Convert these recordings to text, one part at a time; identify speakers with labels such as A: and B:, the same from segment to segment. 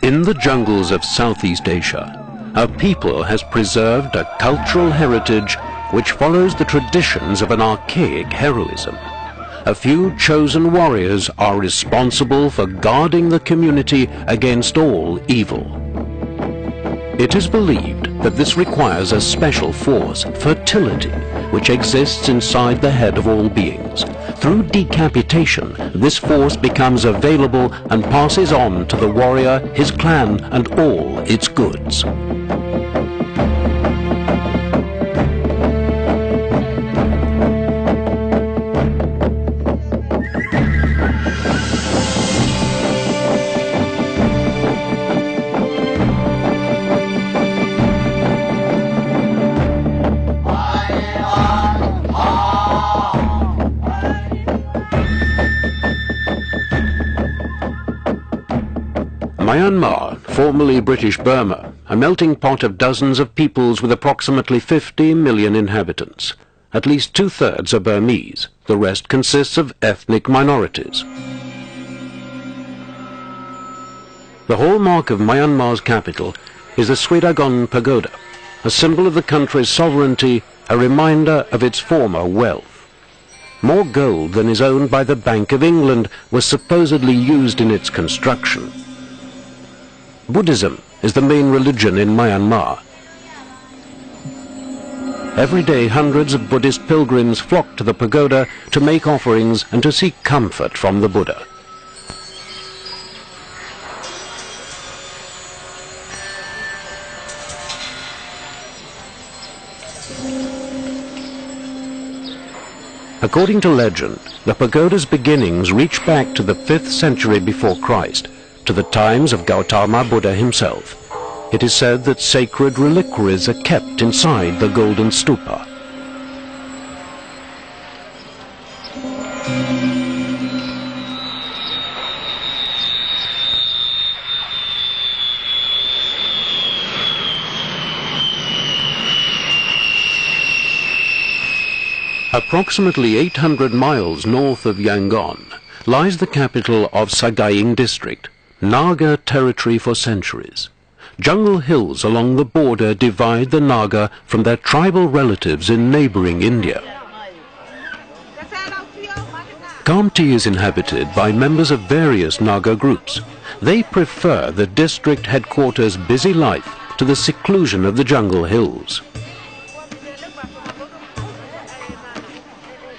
A: In the jungles of Southeast Asia, a people has preserved a cultural heritage which follows the traditions of an archaic heroism. A few chosen warriors are responsible for guarding the community against all evil. It is believed that this requires a special force, fertility, which exists inside the head of all beings. Through decapitation, this force becomes available and passes on to the warrior, his clan, and all its goods. Myanmar, formerly British Burma, a melting pot of dozens of peoples with approximately 50 million inhabitants. At least two-thirds are Burmese, the rest consists of ethnic minorities. The hallmark of Myanmar's capital is the Sridagon Pagoda, a symbol of the country's sovereignty, a reminder of its former wealth. More gold than is owned by the Bank of England was supposedly used in its construction. Buddhism is the main religion in Myanmar. Every day hundreds of Buddhist pilgrims flock to the pagoda to make offerings and to seek comfort from the Buddha. According to legend, the pagoda's beginnings reach back to the 5th century before Christ, to the times of Gautama Buddha himself. It is said that sacred reliquaries are kept inside the golden stupa. Approximately 800 miles north of Yangon lies the capital of Sagaing district, Naga territory for centuries. Jungle hills along the border divide the Naga from their tribal relatives in neighboring India. Kamti is inhabited by members of various Naga groups. They prefer the district headquarters' busy life to the seclusion of the jungle hills.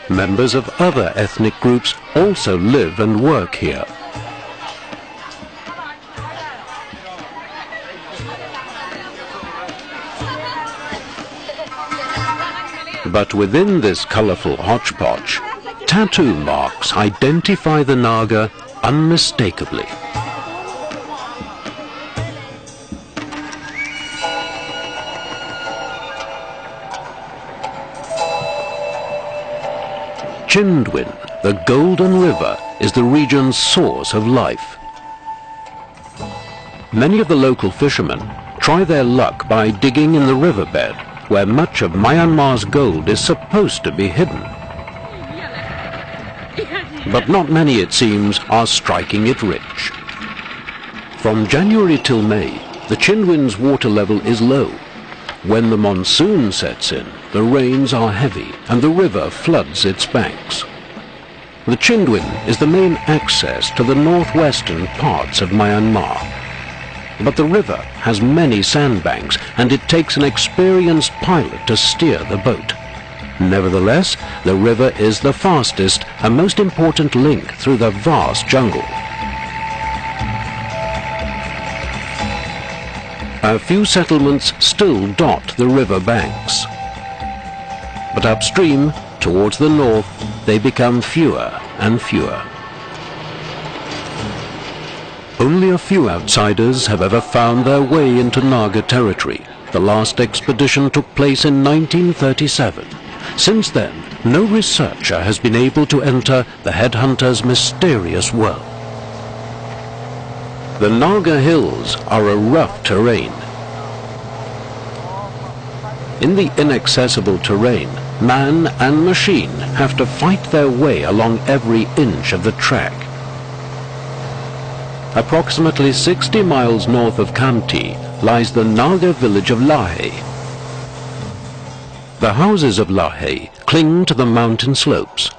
A: Members of other ethnic groups also live and work here. But within this colorful hodgepodge, tattoo marks identify the Naga unmistakably. Chindwin, the Golden River, is the region's source of life. Many of the local fishermen try their luck by digging in the riverbed, where much of Myanmar's gold is supposed to be hidden. But not many, it seems, are striking it rich. From January till May, the Chindwin's water level is low. When the monsoon sets in, the rains are heavy and the river floods its banks. The Chindwin is the main access to the northwestern parts of Myanmar. But the river has many sandbanks, and it takes an experienced pilot to steer the boat. Nevertheless, the river is the fastest and most important link through the vast jungle. A few settlements still dot the river banks. But upstream, towards the north, they become fewer and fewer. Only a few outsiders have ever found their way into Naga territory. The last expedition took place in 1937. Since then, no researcher has been able to enter the headhunters' mysterious world. The Naga hills are a rough terrain. In the inaccessible terrain, man and machine have to fight their way along every inch of the track. approximately 60 miles north of Khamti, lies the Naga village of Lahe. The houses of Lahe cling to the mountain slopes.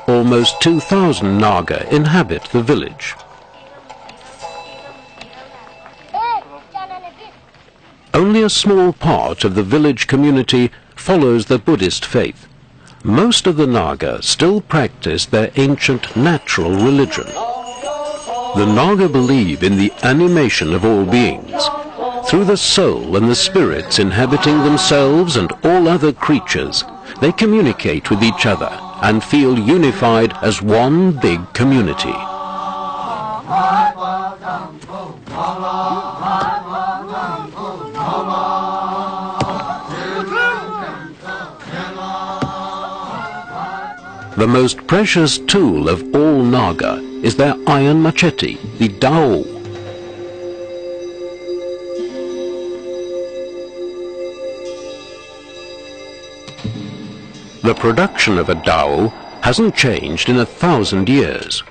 A: Almost 2,000 Naga inhabit the village. Only a small part of the village community follows the Buddhist faith. Most of the Naga still practice their ancient natural religion. The Naga believe in the animation of all beings. Through the soul and the spirits inhabiting themselves and all other creatures, they communicate with each other and feel unified as one big community. The most precious tool of all Naga is their iron machete, the dao. The production of a dao hasn't changed in 1,000 years.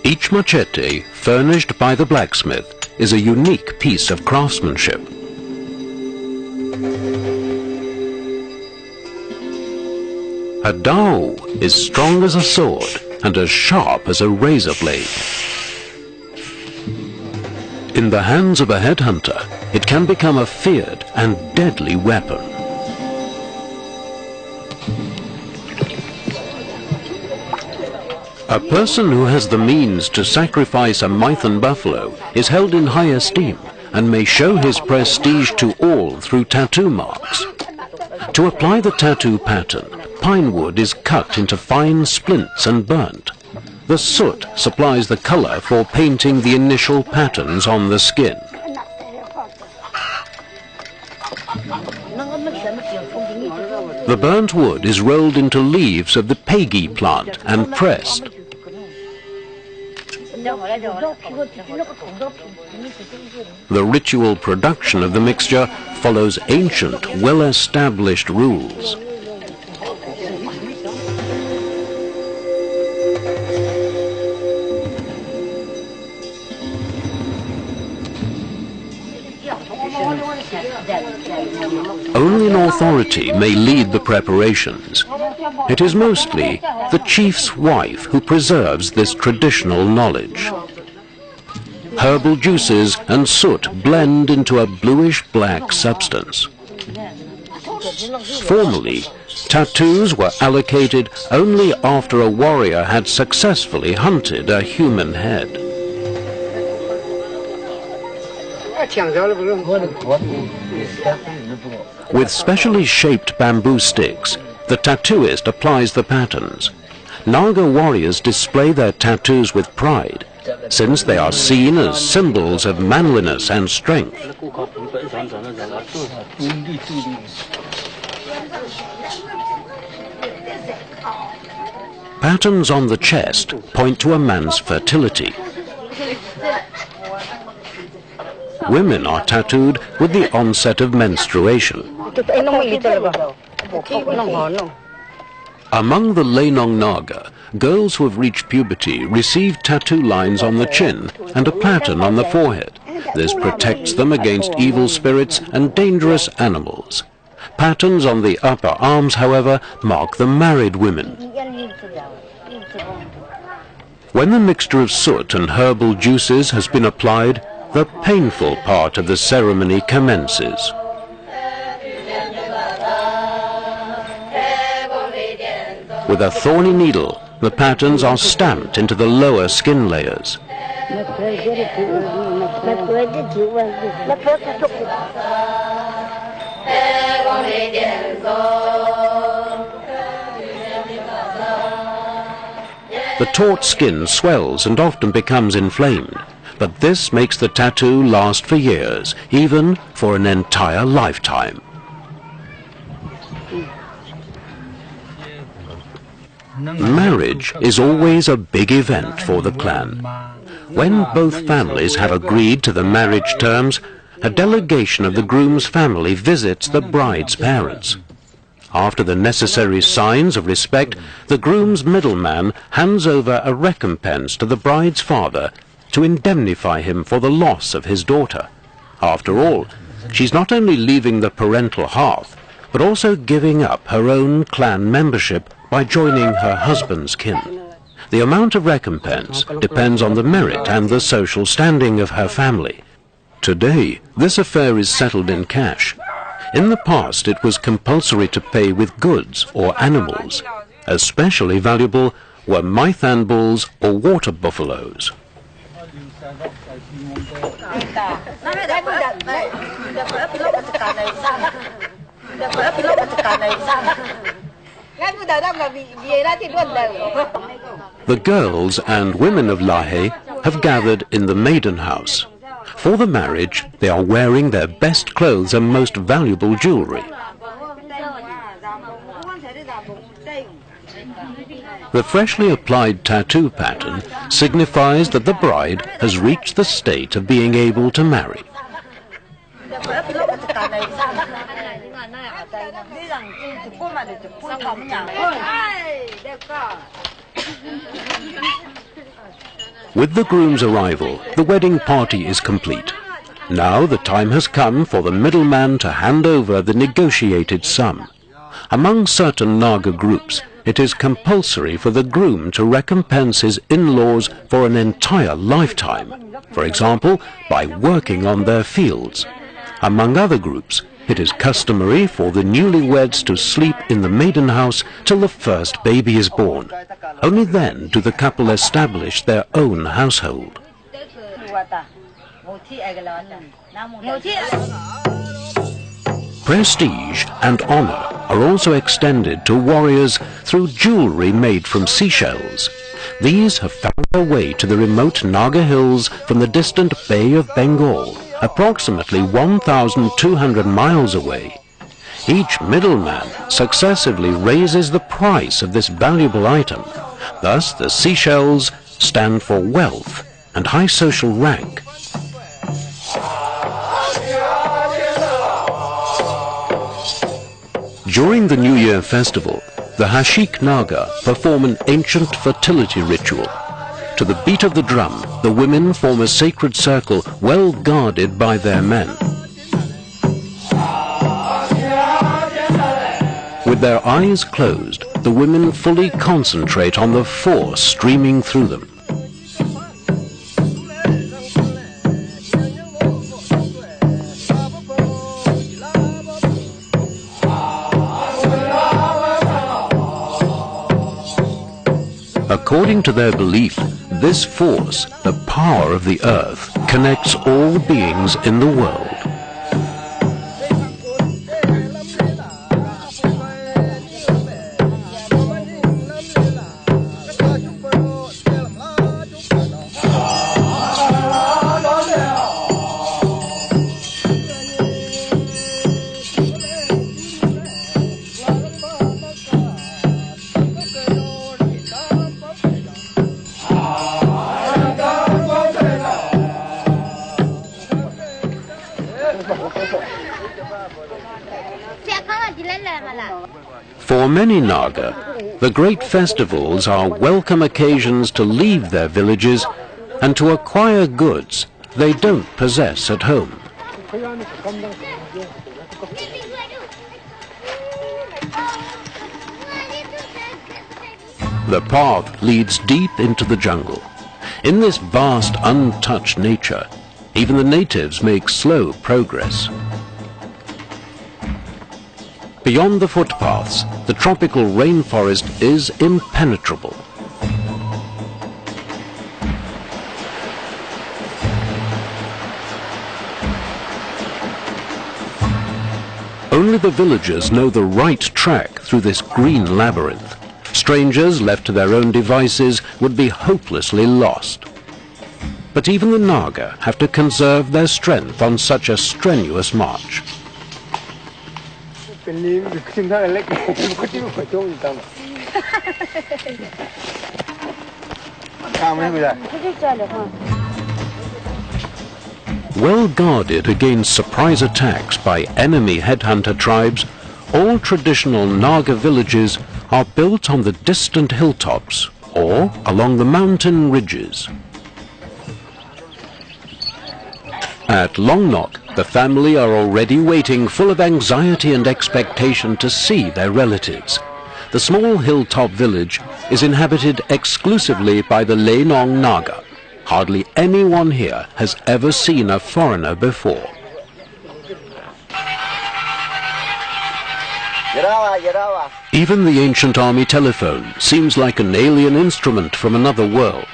A: Each machete, furnished by the blacksmith, is a unique piece of craftsmanship. A dao is strong as a sword and as sharp as a razor blade. In the hands of a headhunter, it can become a feared and deadly weapon. A person who has the means to sacrifice a Mython buffalo is held in high esteem and may show his prestige to all through tattoo marks. To apply the tattoo pattern, pine wood is cut into fine splints and burnt. The soot supplies the color for painting the initial patterns on the skin. The burnt wood is rolled into leaves of the pegi plant and pressed. The ritual production of the mixture follows ancient, well-established rules. Only an authority may lead the preparations. It is mostly the chief's wife who preserves this traditional knowledge. Herbal juices and soot blend into a bluish-black substance. Formerly, tattoos were allocated only after a warrior had successfully hunted a human head. With specially shaped bamboo sticks, the tattooist applies the patterns. Naga warriors display their tattoos with pride, since they are seen as symbols of manliness and strength. Patterns on the chest point to a man's fertility. Women are tattooed with the onset of menstruation. Among the Lenong Naga, girls who have reached puberty receive tattoo lines on the chin and a pattern on the forehead. This protects them against evil spirits and dangerous animals. Patterns on the upper arms, however, mark the married women. When the mixture of soot and herbal juices has been applied, the painful part of the ceremony commences. With a thorny needle, the patterns are stamped into the lower skin layers. The taut skin swells and often becomes inflamed, but this makes the tattoo last for years, even for an entire lifetime. Marriage is always a big event for the clan. When both families have agreed to the marriage terms, a delegation of the groom's family visits the bride's parents. After the necessary signs of respect, the groom's middleman hands over a recompense to the bride's father to indemnify him for the loss of his daughter. After all, she's not only leaving the parental hearth, but also giving up her own clan membership by joining her husband's kin. The amount of recompense depends on the merit and the social standing of her family. Today, this affair is settled in cash. In the past, it was compulsory to pay with goods or animals. Especially valuable were Mythan bulls or water buffaloes. The girls and women of Lahe have gathered in the maiden house. For the marriage, they are wearing their best clothes and most valuable jewelry. The freshly applied tattoo pattern signifies that the bride has reached the state of being able to marry. With the groom's arrival, the wedding party is complete. Now the time has come for the middleman to hand over the negotiated sum. Among certain Naga groups, it is compulsory for the groom to recompense his in-laws for an entire lifetime, for example, by working on their fields. Among other groups, it is customary for the newlyweds to sleep in the maiden house till the first baby is born. Only then do the couple establish their own household. Prestige and honor are also extended to warriors through jewelry made from seashells. These have found their way to the remote Naga hills from the distant Bay of Bengal, approximately 1,200 miles away. Each middleman successively raises the price of this valuable item. Thus, the seashells stand for wealth and high social rank. During the New Year festival, the Hashik Naga perform an ancient fertility ritual. To the beat of the drum, the women form a sacred circle well guarded by their men. With their eyes closed, the women fully concentrate on the force streaming through them. According to their belief, this force, the power of the earth, connects all beings in the world. For many Naga, the great festivals are welcome occasions to leave their villages and to acquire goods they don't possess at home. The path leads deep into the jungle. In this vast, untouched nature, even the natives make slow progress. Beyond the footpaths, the tropical rainforest is impenetrable. Only the villagers know the right track through this green labyrinth. Strangers left to their own devices would be hopelessly lost. But even the Naga have to conserve their strength on such a strenuous march. Well guarded against surprise attacks by enemy headhunter tribes, all traditional Naga villages are built on the distant hilltops or along the mountain ridges. At Longnok, the family are already waiting, full of anxiety and expectation to see their relatives. The small hilltop village is inhabited exclusively by the Lenong Naga. Hardly anyone here has ever seen a foreigner before. Even the ancient army telephone seems like an alien instrument from another world.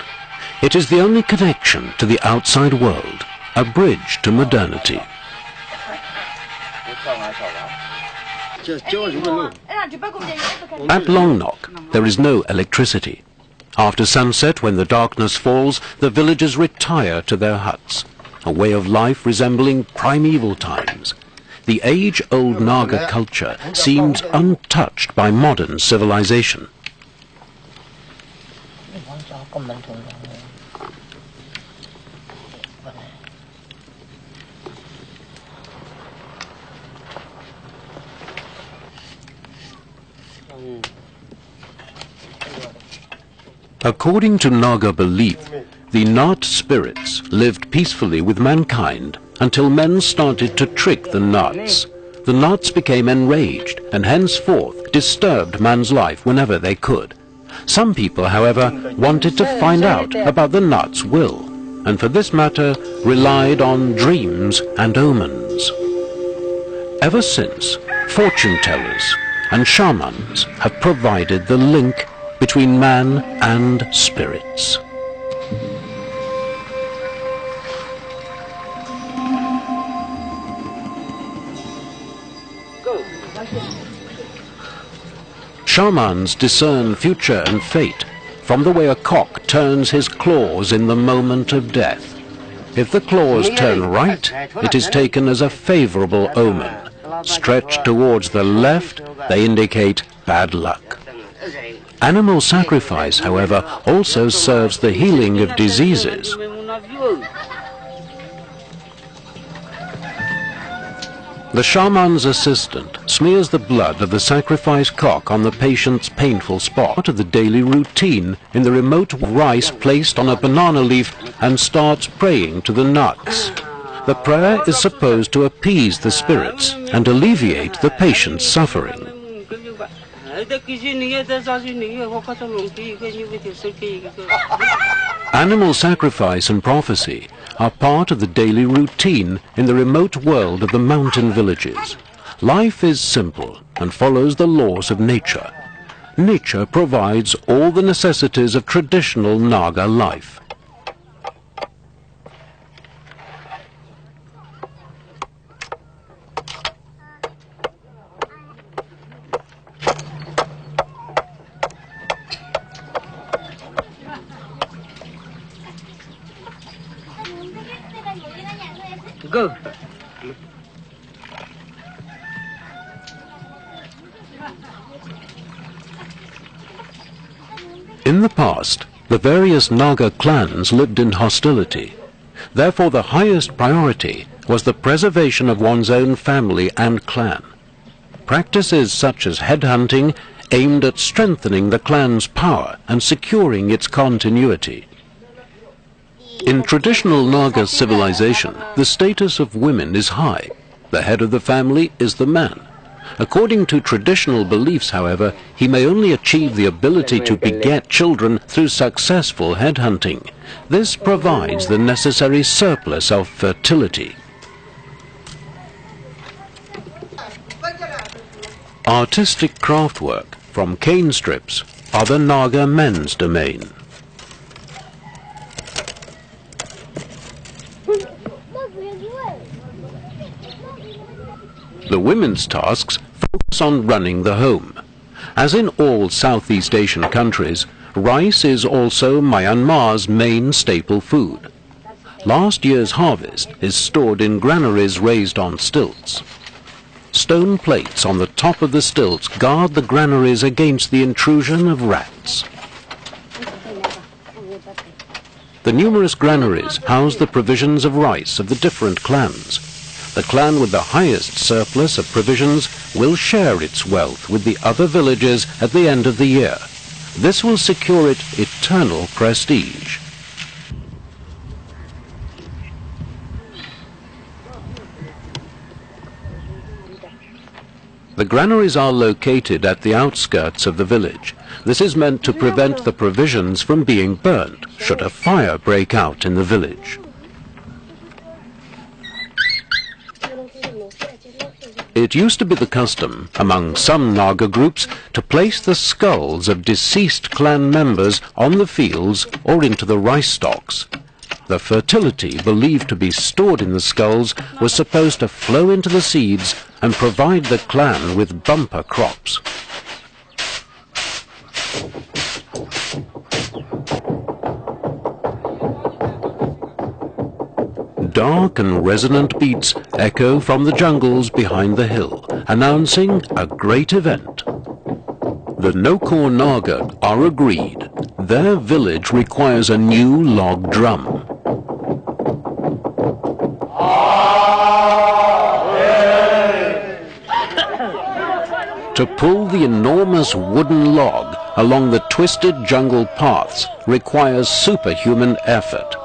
A: It is the only connection to the outside world, a bridge to modernity. At Longnok, there is no electricity. After sunset, when the darkness falls, the villagers retire to their huts, a way of life resembling primeval times. The age-old Naga culture seems untouched by modern civilization. According to Naga belief, the Nat spirits lived peacefully with mankind until men started to trick the Nats. The Nats became enraged and henceforth disturbed man's life whenever they could. Some people, however, wanted to find out about the Nats' will, and for this matter relied on dreams and omens. Ever since, fortune tellers and shamans have provided the link between man and spirits. Shamans discern future and fate from the way a cock turns his claws in the moment of death. If the claws turn right, it is taken as a favorable omen. Stretched towards the left, they indicate bad luck. Animal sacrifice, however, also serves the healing of diseases. The shaman's assistant smears the blood of the sacrificed cock on the patient's painful spot. Part of the daily routine, in the remote rice placed on a banana leaf and starts praying to the nuts. The prayer is supposed to appease the spirits and alleviate the patient's suffering. Animal sacrifice and prophecy are part of the daily routine in the remote world of the mountain villages. Life is simple and follows the laws of nature. Nature provides all the necessities of traditional Naga life.
B: Go.
A: In the past, the various Naga clans lived in hostility. Therefore, the highest priority was the preservation of one's own family and clan. Practices such as headhunting aimed at strengthening the clan's power and securing its continuity. In traditional Naga civilization, the status of women is high. The head of the family is the man. According to traditional beliefs, however, he may only achieve the ability to beget children through successful headhunting. This provides the necessary surplus of fertility. Artistic craftwork from cane strips are the Naga men's domain. The women's tasks focus on running the home. As in all Southeast Asian countries, rice is also Myanmar's main staple food. Last year's harvest is stored in granaries raised on stilts. Stone plates on the top of the stilts guard the granaries against the intrusion of rats. The numerous granaries house the provisions of rice of the different clans. The clan with the highest surplus of provisions will share its wealth with the other villages at the end of the year. This will secure it eternal prestige. The granaries are located at the outskirts of the village. This is meant to prevent the provisions from being burnt should a fire break out in the village. It used to be the custom among some Naga groups to place the skulls of deceased clan members on the fields or into the rice stalks. The fertility believed to be stored in the skulls was supposed to flow into the seeds and provide the clan with bumper crops. Dark and resonant beats echo from the jungles behind the hill, announcing a great event. The Nokor Naga are agreed. Their village requires a new log drum. To pull the enormous wooden log along the twisted jungle paths requires superhuman effort.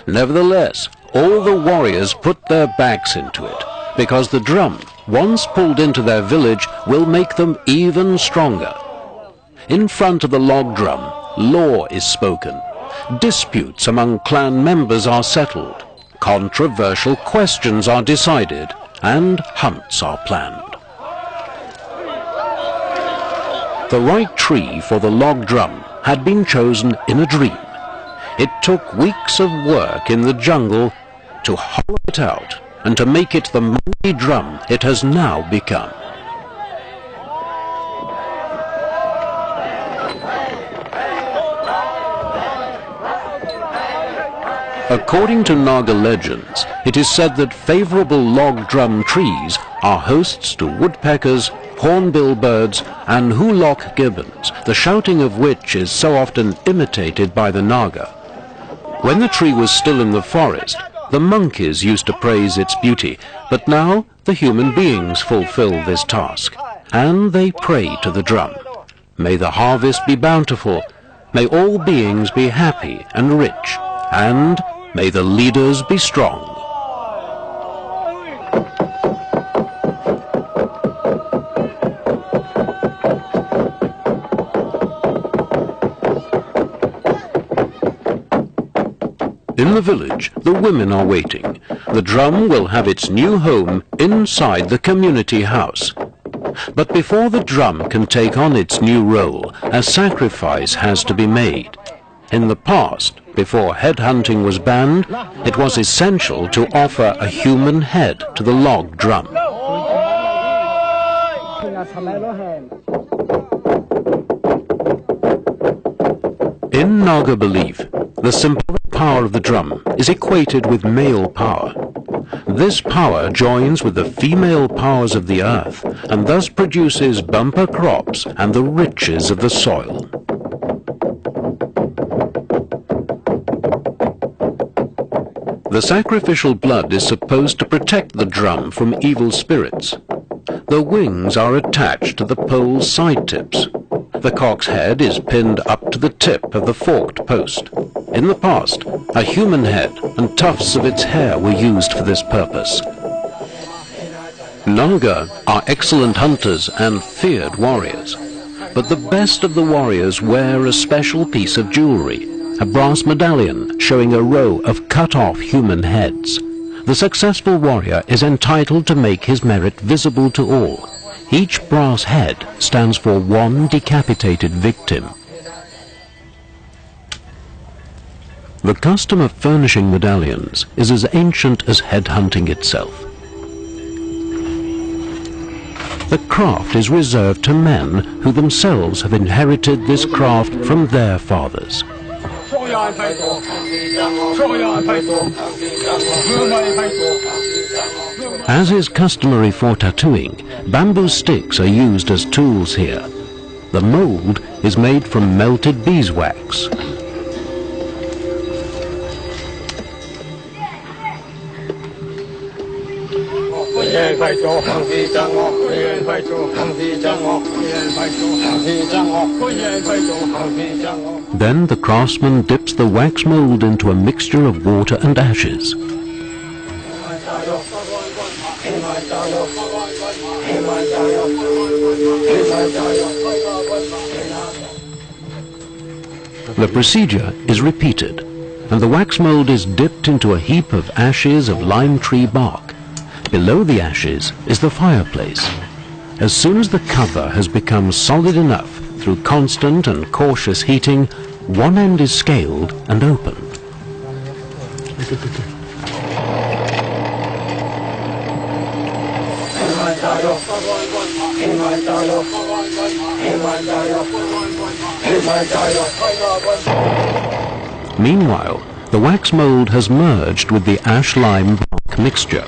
A: Nevertheless, all the warriors put their backs into it, because the drum, once pulled into their village, will make them even stronger. In front of the log drum, law is spoken. Disputes among clan members are settled. Controversial questions are decided, and hunts are planned. The right tree for the log drum had been chosen in a dream. It took weeks of work in the jungle to hollow it out and to make it the mighty drum it has now become. According to Naga legends, it is said that favorable log drum trees are hosts to woodpeckers, hornbill birds, and hoolock gibbons, the shouting of which is so often imitated by the Naga. When the tree was still in the forest, the monkeys used to praise its beauty, but now the human beings fulfill this task, and they pray to the drum. May the harvest be bountiful, may all beings be happy and rich, and may the leaders be strong. In the village, the women are waiting. The drum will have its new home inside the community house. But before the drum can take on its new role, a sacrifice has to be made. In the past, before headhunting was banned, it was essential to offer a human head to the log drum. In Naga belief, the symbolic power of the drum is equated with male power. This power joins with the female powers of the earth and thus produces bumper crops and the riches of the soil. The sacrificial blood is supposed to protect the drum from evil spirits. The wings are attached to the pole's side tips. The cock's head is pinned up to the tip of the forked post. In the past, a human head and tufts of its hair were used for this purpose. Naga are excellent hunters and feared warriors, but the best of the warriors wear a special piece of jewelry, a brass medallion showing a row of cut-off human heads. The successful warrior is entitled to make his merit visible to all. Each brass head stands for one decapitated victim. The custom of furnishing medallions is as ancient as headhunting itself. The craft is reserved to men who themselves have inherited this craft from their fathers. As is customary for tattooing, bamboo sticks are used as tools here. The mold is made from melted beeswax. Then the craftsman dips the wax mold into a mixture of water and ashes. The procedure is repeated, and the wax mold is dipped into a heap of ashes of lime tree bark. Below the ashes is the fireplace. As soon as the cover has become solid enough through constant and cautious heating, one end is scaled and opened. Meanwhile, the wax mold has merged with the ash-lime bark mixture.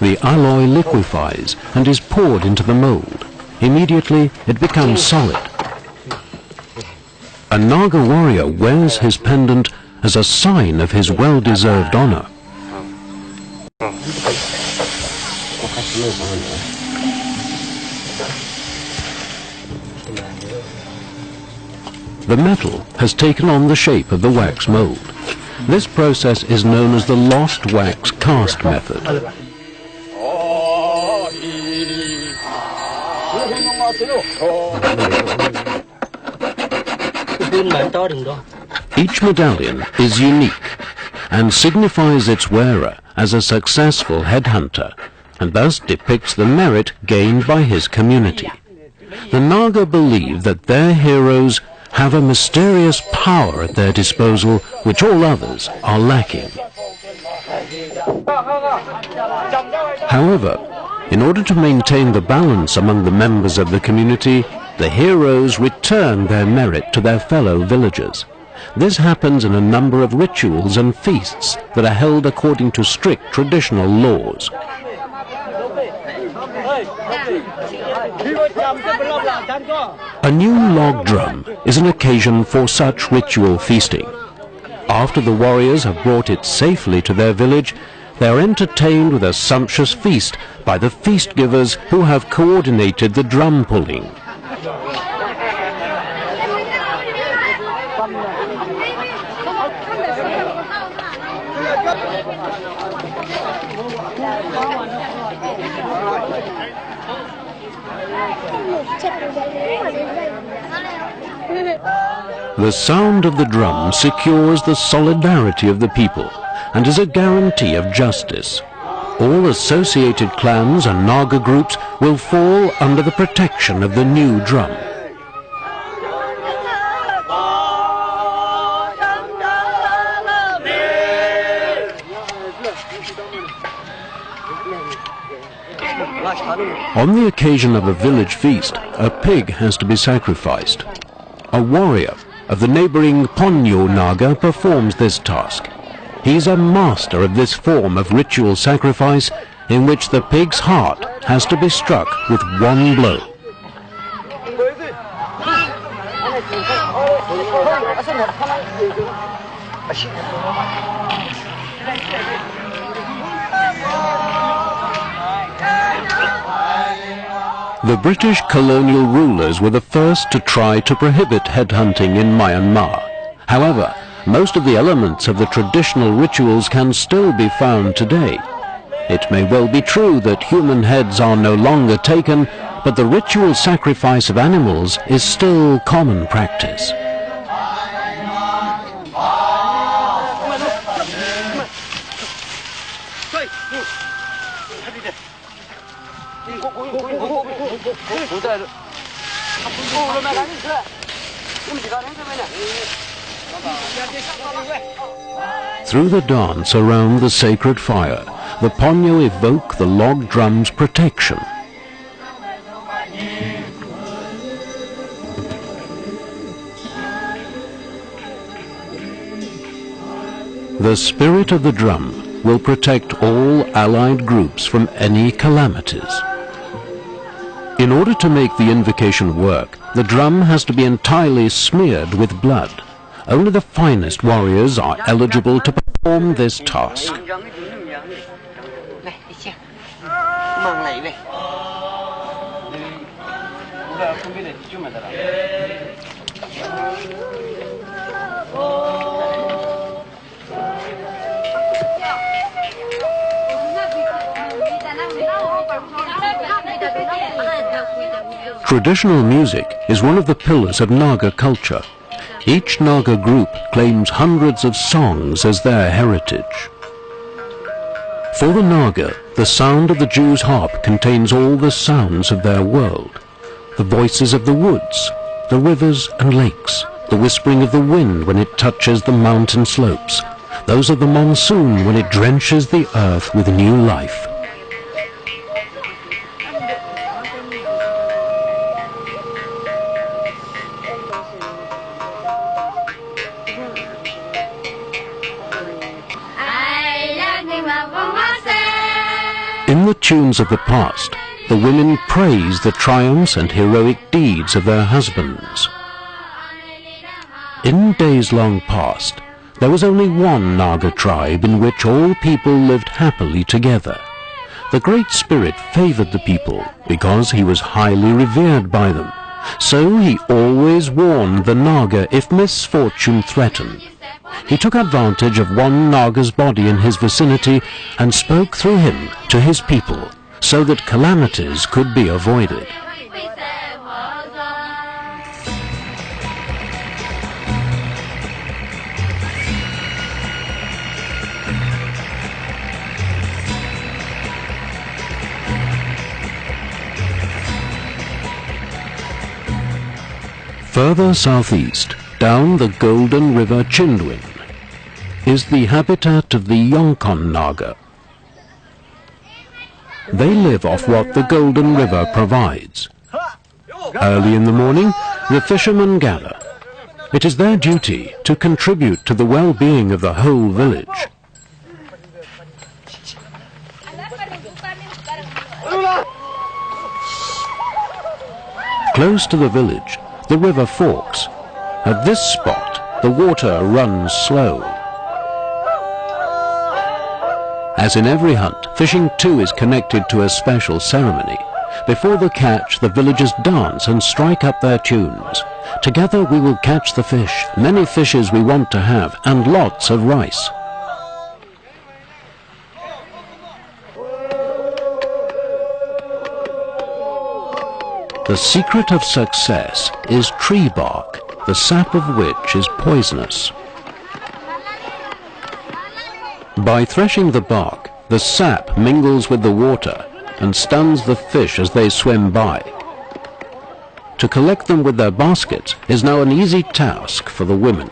A: The alloy liquefies and is poured into the mold. Immediately, it becomes solid. A Naga warrior wears his pendant as a sign of his well-deserved honor. The metal has taken on the shape of the wax mold. This process is known as the lost wax cast method. Each medallion is unique and signifies its wearer as a successful headhunter, and thus depicts the merit gained by his community. The Naga believe that their heroes have a mysterious power at their disposal which all others are lacking. However, in order to maintain the balance among the members of the community, the heroes return their merit to their fellow villagers. This happens in a number of rituals and feasts that are held according to strict traditional laws. A new log drum is an occasion for such ritual feasting. After the warriors have brought it safely to their village, they are entertained with a sumptuous feast by the feast givers who have coordinated the drum pulling. The sound of the drum secures the solidarity of the people and is a guarantee of justice. All associated clans and Naga groups will fall under the protection of the new drum. On the occasion of a village feast, a pig has to be sacrificed. A warrior of the neighboring Ponyo Naga performs this task. He is a master of this form of ritual sacrifice in which the pig's heart has to be struck with one blow. The British colonial rulers were the first to try to prohibit headhunting in Myanmar. However, most of the elements of the traditional rituals can still be found today. It may well be true that human heads are no longer taken, but the ritual sacrifice of animals is still common practice. Through the dance around the sacred fire, the Ponyo evoke the log drum's protection. The spirit of the drum will protect all allied groups from any calamities. In order to make the invocation work, the drum has to be entirely smeared with blood. Only the finest warriors are eligible to perform this task. Traditional music is one of the pillars of Naga culture. Each Naga group claims hundreds of songs as their heritage. For the Naga, the sound of the Jew's harp contains all the sounds of their world. The voices of the woods, the rivers and lakes, the whispering of the wind when it touches the mountain slopes, those of the monsoon when it drenches the earth with new life. In the tunes of the past, the women praise the triumphs and heroic deeds of their husbands. In days long past, there was only one Naga tribe in which all people lived happily together. The Great Spirit favored the people because he was highly revered by them, so he always warned the Naga if misfortune threatened. He took advantage of one Naga's body in his vicinity and spoke through him to his people so that calamities could be avoided. Further southeast, down the Golden River Chindwin, is the habitat of the Yongkon Naga. They live off what the Golden River provides. Early in the morning, the fishermen gather. It is their duty to contribute to the well-being of the whole village. Close to the village, the river forks. At this spot, the water runs slow. As in every hunt, fishing too is connected to a special ceremony. Before the catch, the villagers dance and strike up their tunes. Together we will catch the fish, many fishes we want to have, and lots of rice. The secret of success is tree bark, the sap of which is poisonous. By threshing the bark, the sap mingles with the water and stuns the fish as they swim by. To collect them with their baskets is now an easy task for the women.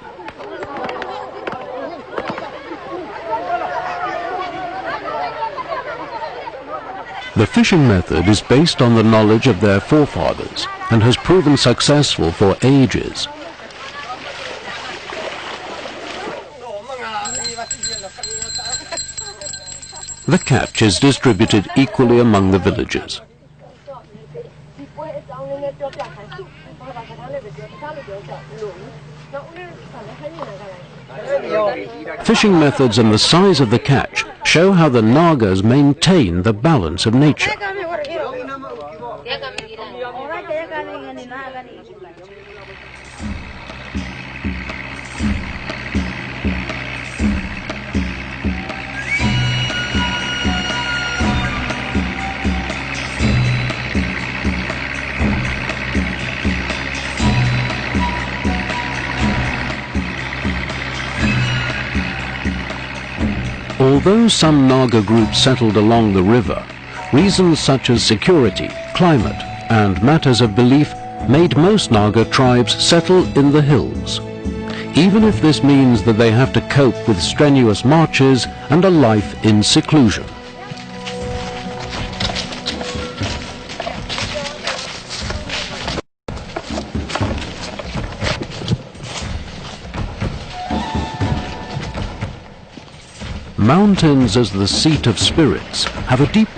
A: The fishing method is based on the knowledge of their forefathers and has proven successful for ages. The catch is distributed equally among the villagers. Fishing methods and the size of the catch show how the Nagas maintain the balance of nature. Although some Naga groups settled along the river, reasons such as security, climate, and matters of belief made most Naga tribes settle in the hills, even if this means that they have to cope with strenuous marches and a life in seclusion. Mountains as the seat of spirits have a deep...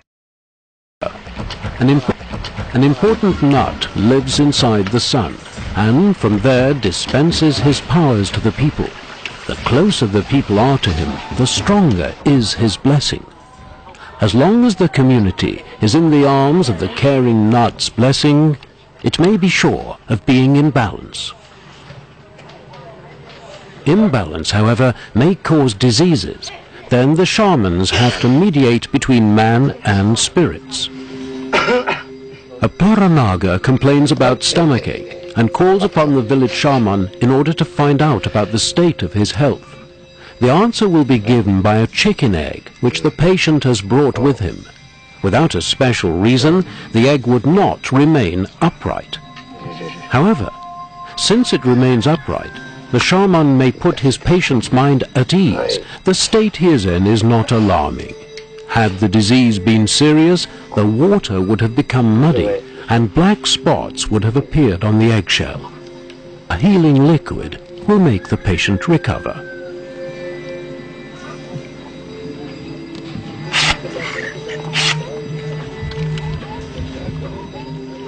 A: An important nut lives inside the sun, and from there dispenses his powers to the people. The closer the people are to him, the stronger is his blessing. As long as the community is in the arms of the caring nut's blessing, it may be sure of being in balance. Imbalance, however, may cause diseases. Then the shamans have to mediate between man and spirits. A Naga complains about stomachache and calls upon the village shaman in order to find out about the state of his health. The answer will be given by a chicken egg which the patient has brought with him. Without a special reason, the egg would not remain upright. However, since it remains upright, the shaman may put his patient's mind at ease. The state he is in is not alarming. Had the disease been serious, the water would have become muddy and black spots would have appeared on the eggshell. A healing liquid will make the patient recover.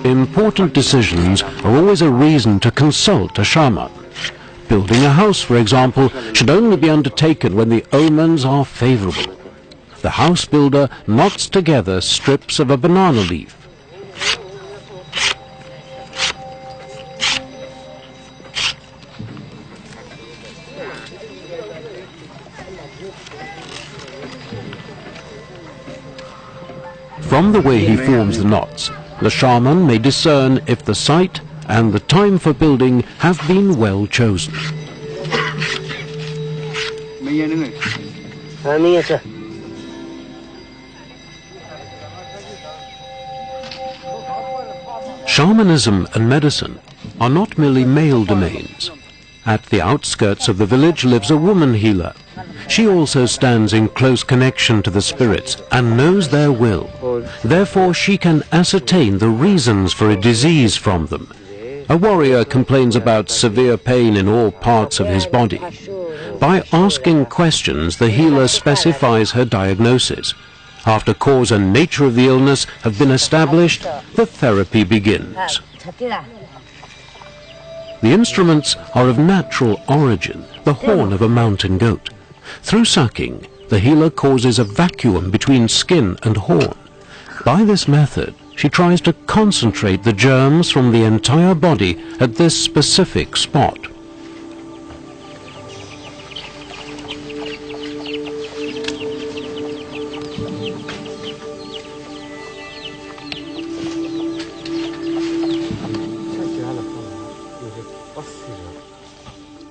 A: Important decisions are always a reason to consult a shaman. Building a house, for example, should only be undertaken when the omens are favorable. The house builder knots together strips of a banana leaf. From the way he forms the knots, the shaman may discern if the site and the time for building have been well chosen. Shamanism and medicine are not merely male domains. At the outskirts of the village lives a woman healer. She also stands in close connection to the spirits and knows their will. Therefore she can ascertain the reasons for a disease from them. A warrior complains about severe pain in all parts of his body. By asking questions, the healer specifies her diagnosis. After cause and nature of the illness have been established, the therapy begins. The instruments are of natural origin, the horn of a mountain goat. Through sucking, the healer causes a vacuum between skin and horn. By this method, she tries to concentrate the germs from the entire body at this specific spot.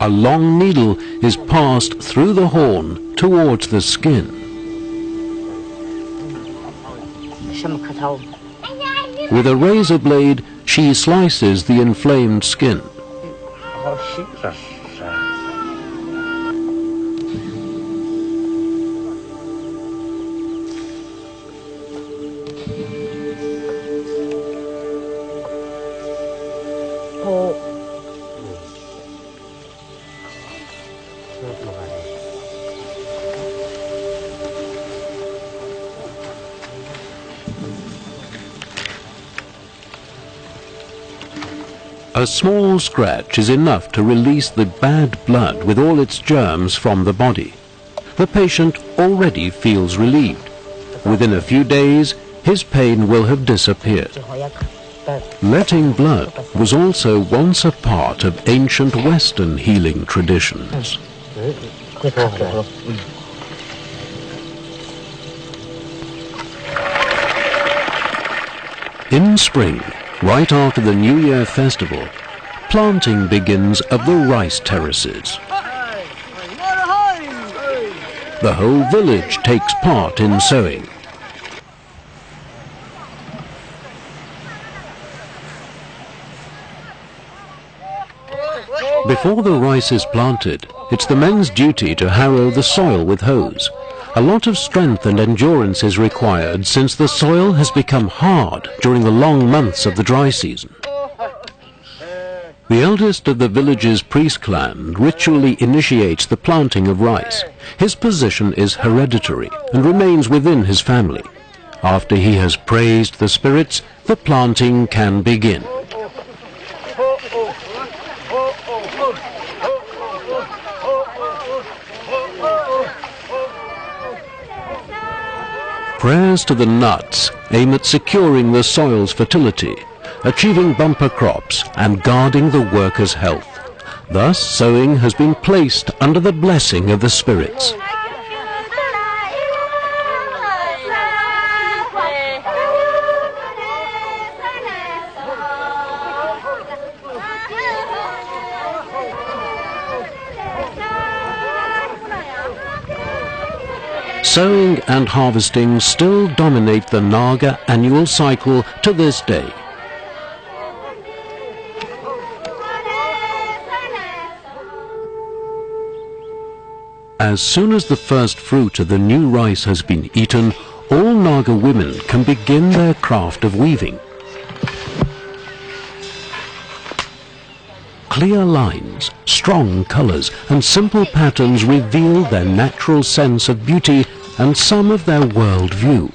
A: A long needle is passed through the horn towards the skin. With a razor blade, she slices the inflamed skin. A small scratch is enough to release the bad blood with all its germs from the body. The patient already feels relieved. Within a few days, his pain will have disappeared. Letting blood was also once a part of ancient Western healing traditions. In spring, right after the New Year festival, planting begins of the rice terraces. The whole village takes part in sowing. Before the rice is planted, it's the men's duty to harrow the soil with hoes. A lot of strength and endurance is required since the soil has become hard during the long months of the dry season. The eldest of the village's priest clan ritually initiates the planting of rice. His position is hereditary and remains within his family. After he has praised the spirits, the planting can begin. Prayers to the nuts aim at securing the soil's fertility, achieving bumper crops and guarding the workers' health. Thus, sowing has been placed under the blessing of the spirits. Sowing and harvesting still dominate the Naga annual cycle to this day. As soon as the first fruit of the new rice has been eaten, all Naga women can begin their craft of weaving. Clear lines, strong colors, and simple patterns reveal their natural sense of beauty and some of their world view.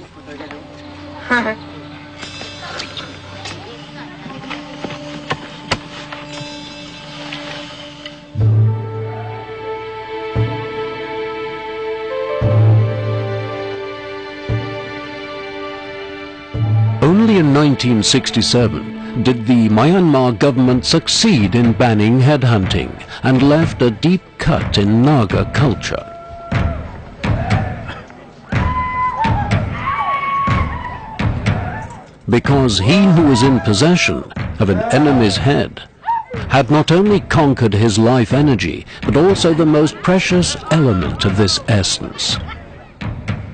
A: Only in 1967 did the Myanmar government succeed in banning headhunting and left a deep cut in Naga culture. Because he who was in possession of an enemy's head had not only conquered his life energy, but also the most precious element of this essence,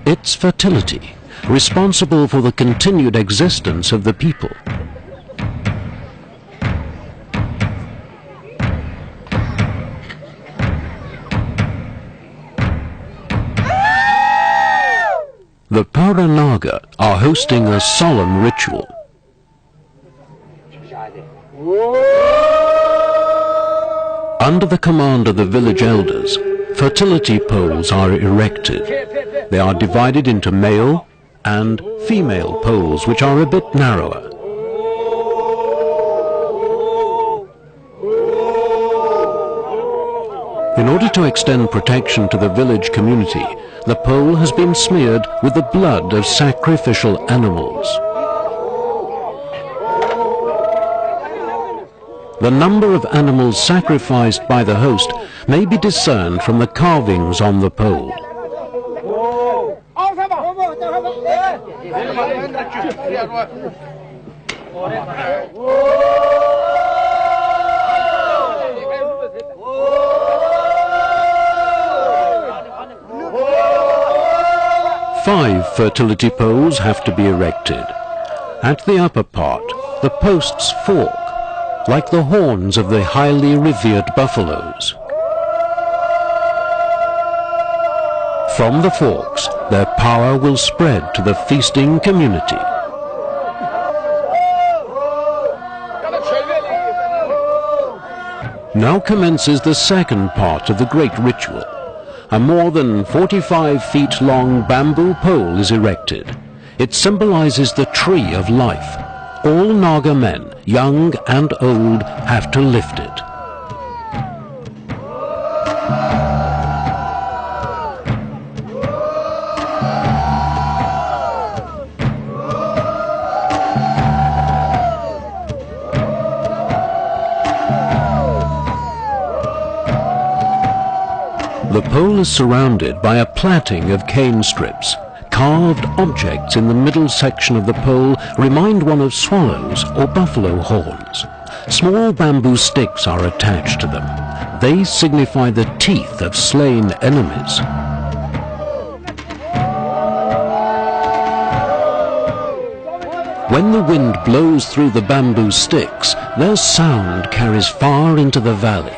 A: its fertility, responsible for the continued existence of the people. The Naga are hosting a solemn ritual. Under the command of the village elders, fertility poles are erected. They are divided into male and female poles, which are a bit narrower. In order to extend protection to the village community, the pole has been smeared with the blood of sacrificial animals. The number of animals sacrificed by the host may be discerned from the carvings on the pole. Five fertility poles have to be erected. At the upper part, the posts fork, like the horns of the highly revered buffaloes. From the forks, their power will spread to the feasting community. Now commences the second part of the great ritual. A more than 45 feet long bamboo pole is erected. It symbolizes the tree of life. All Naga men, young and old, have to lift it. The pole is surrounded by a plaiting of cane strips. Carved objects in the middle section of the pole remind one of swallows or buffalo horns. Small bamboo sticks are attached to them. They signify the teeth of slain enemies. When the wind blows through the bamboo sticks, their sound carries far into the valley.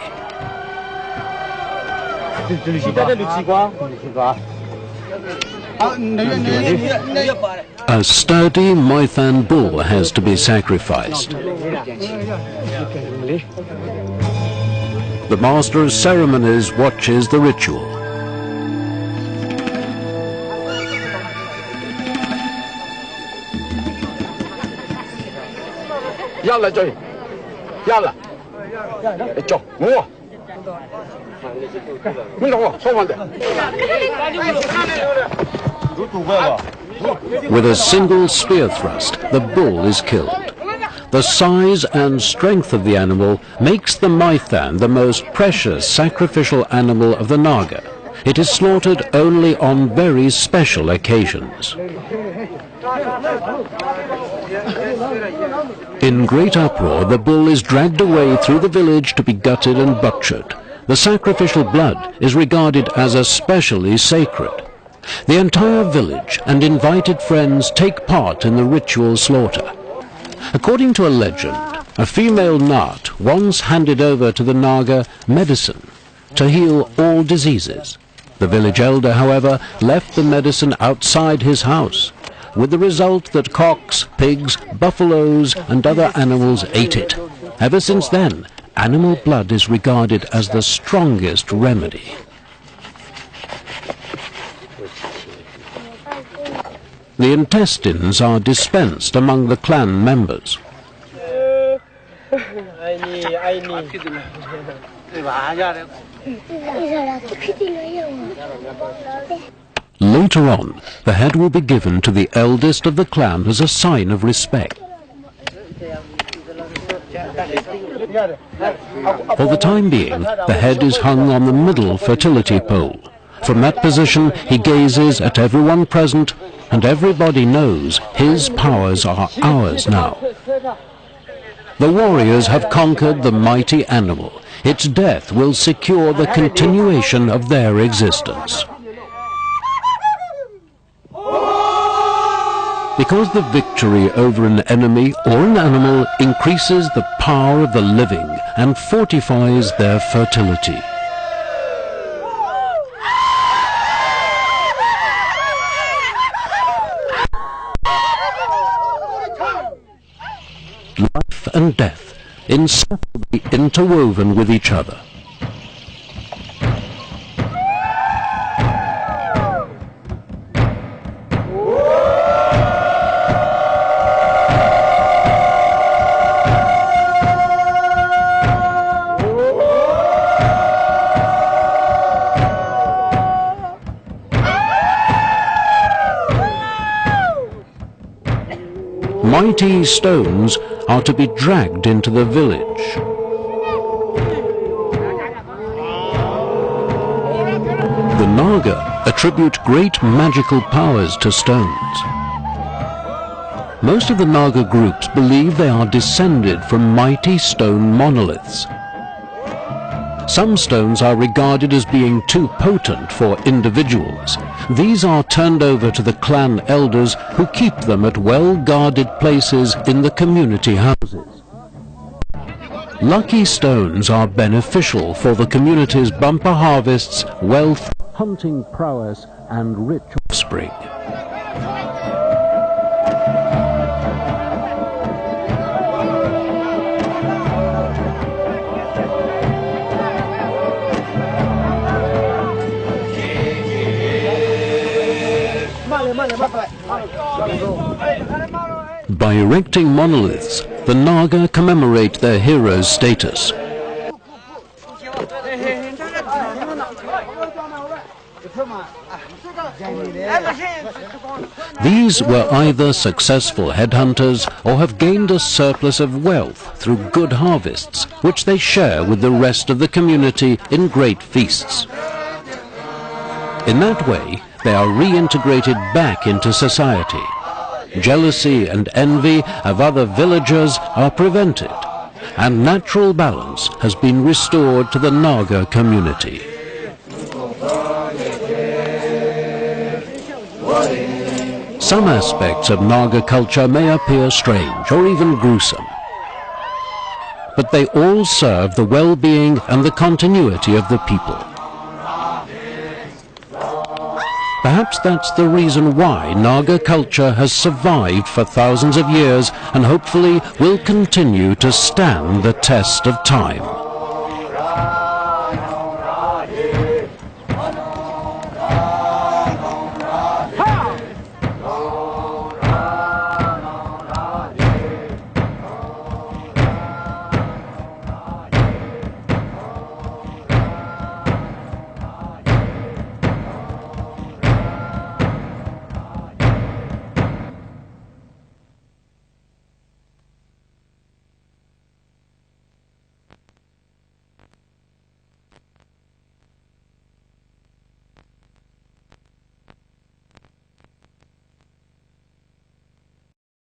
A: A sturdy Moithan bull has to be sacrificed. The master of ceremonies watches the ritual. With a single spear thrust, the bull is killed. The size and strength of the animal makes the maithan the most precious sacrificial animal of the Naga. It is slaughtered only on very special occasions. In great uproar, the bull is dragged away through the village to be gutted and butchered. The sacrificial blood is regarded as especially sacred. The entire village and invited friends take part in the ritual slaughter. According to a legend, a female Nat once handed over to the Naga medicine to heal all diseases. The village elder, however, left the medicine outside his house, with the result that cocks, pigs, buffaloes and other animals ate it. Ever since then, animal blood is regarded as the strongest remedy. The intestines are dispensed among the clan members. Later on, the head will be given to the eldest of the clan as a sign of respect. For the time being, the head is hung on the middle fertility pole. From that position, he gazes at everyone present, and everybody knows his powers are ours now. The warriors have conquered the mighty animal. Its death will secure the continuation of their existence. Because the victory over an enemy or an animal increases the power of the living and fortifies their fertility. Life and death, inseparably interwoven with each other. Mighty stones are to be dragged into the village. The Naga attribute great magical powers to stones. Most of the Naga groups believe they are descended from mighty stone monoliths. Some stones are regarded as being too potent for individuals. These are turned over to the clan elders, who keep them at well-guarded places in the community houses. Lucky stones are beneficial for the community's bumper harvests, wealth, hunting prowess, and rich offspring. By erecting monoliths, the Naga commemorate their heroes' status. These were either successful headhunters or have gained a surplus of wealth through good harvests, which they share with the rest of the community in great feasts. In that way, they are reintegrated back into society. Jealousy and envy of other villagers are prevented, and natural balance has been restored to the Naga community. Some aspects of Naga culture may appear strange or even gruesome, but they all serve the well-being and the continuity of the people. Perhaps that's the reason why Naga culture has survived for thousands of years and hopefully will continue to stand the test of time.